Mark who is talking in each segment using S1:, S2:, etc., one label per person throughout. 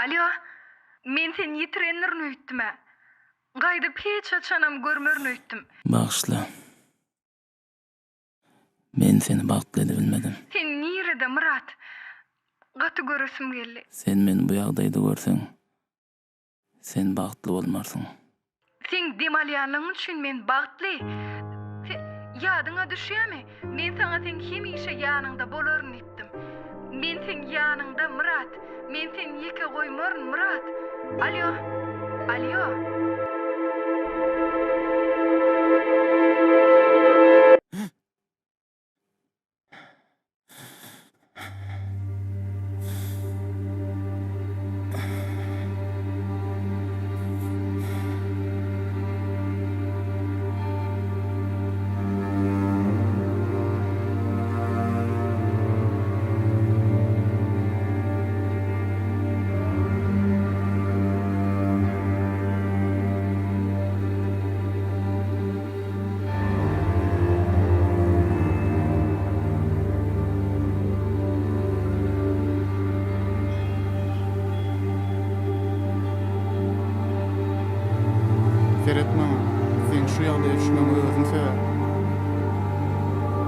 S1: Alo, men sen yitirenlerini öýtdüm-ä. Gaýdyp hiç açanam görmerini öýtdüm.
S2: Bağışla. Men seni bagtly edip bilmedim.
S1: Sen nirede Murat? Gaty göresim geldi.
S2: Sen meni bu ýagdaýda görseň, sen bagtly bolmarsyň.
S1: Sen demalýanlygyň üçin men bagtly. Ýadyňa düşýärmi? Men sana sen hemişe ýanyňda bolaryny etdim. Men sen ýanyňda Murat. Men sen ýeke goýmaryn Murat. Alo. Alo.
S3: Feretman, sen şu ýagdaýa düşmeme özüň sebäp.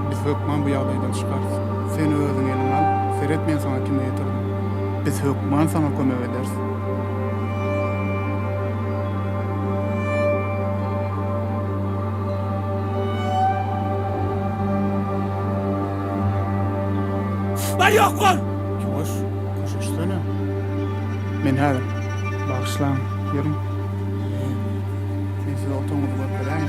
S3: Biz hökman bu ýagdaýdan çykarys. Sen özüň eline al, Feret men sana kime ýetirdim. Biz hökman sana kömek ederiz.
S2: Ben yok ol!
S3: Ýoş, koşuşsana. Men häzir. Bagışlan, ýerim. Sen size otomobil bolup beräň.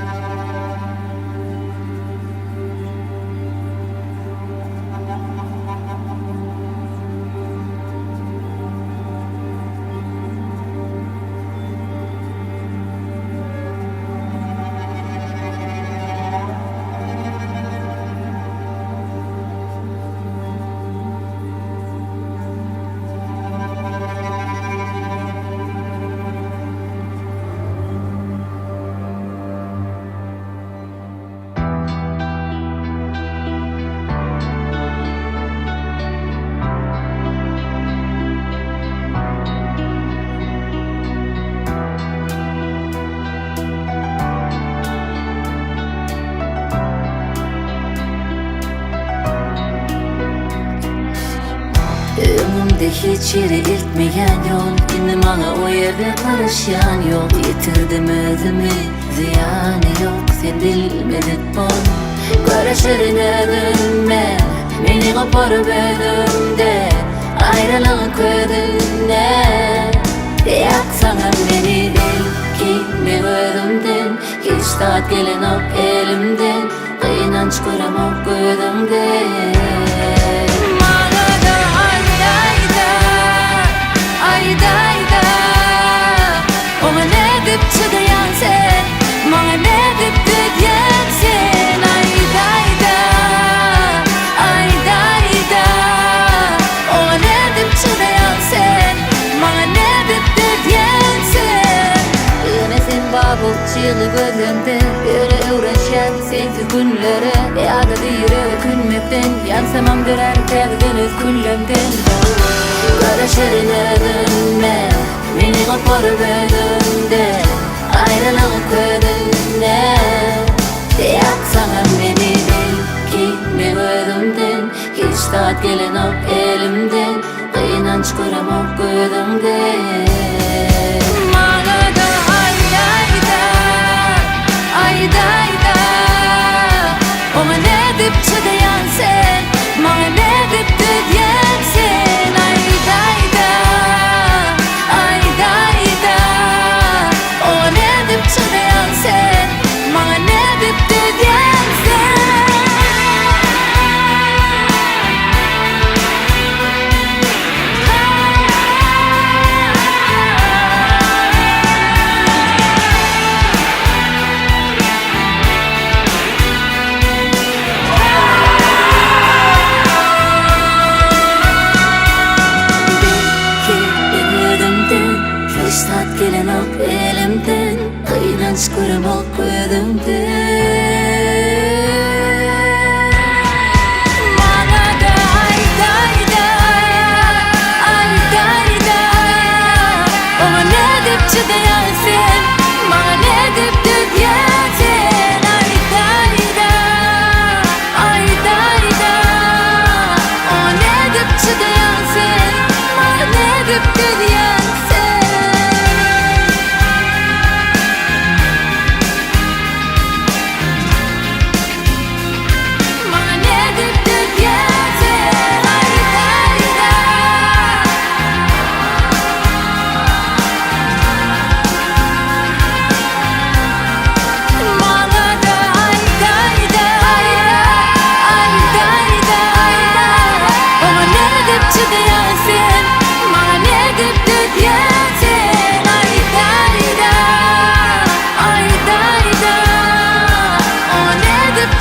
S4: Ömrümde hiç yere iltmeyen yol, yine bana o yerde karışan yol. Yitirdim özümü, ziyanı yok, sen bilmedin bol. Görüşürün özümle, beni koparıp özümde, ayrılığın ködünde. Yaksana beni del ki ben özümden, hiç tat gelen ok elimden, kıynanç görem ok gözümden. Ayda Ona ne dip çıdayan sen, bana ne dip düdyen sen. Ayda Ona ne dip çıdayan sen, bana ne dip düdyen sen. Yine sen babul çığlı gözümde, öyle uğraşan sensiz günlere. Yağda diyire külmekten, yansamam direr terginiz küllemden. Görüşürün özümle, beni koparıp özümde, ayrılığın ködünde. Yaksana beni del ki ben özümden, hiç tat gelen ok elimden, kıynanç görem ok gözümden. Bana da ayda Ona ne dip çıdayan sen, bana ne dip düdyen sen. Ayda Ona ne dip çıdayan sen, bana ne dip düdyen sen.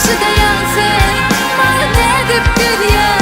S4: Karşıda yansın, bana ne dip gülüyorsun.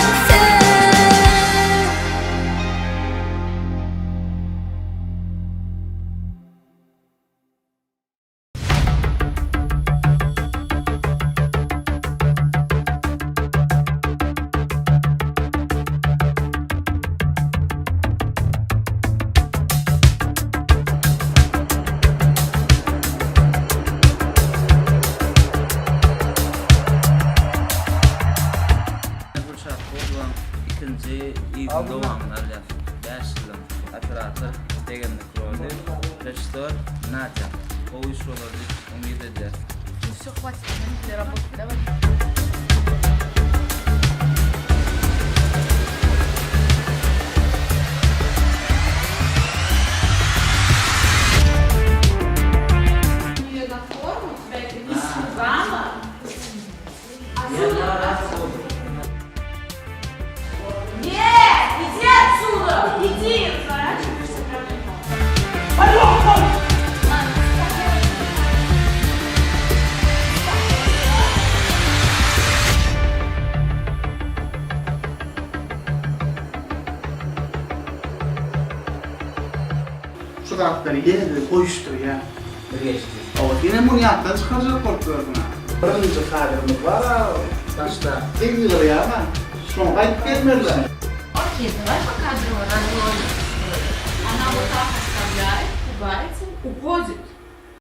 S2: Fırsat bolan ikinci ýylyň dowamyny alýar. 5 ýylyň operator degende kuruldy. Rejissor Nadja. O iş olary umyt eder.
S1: Всё хватит, для работы, давай.
S3: Şu tarafları yerine koyuştur ya.
S2: Geçti.
S3: O yine bunu yaptan çıkaracak korkuyorum ha. Birinci kaderimiz var ha. Başta. Tek yılır ya ama. Son kayıp gelmezler.
S5: Окей, давай пока разложим. Она вот так оставляет, купается, уходит.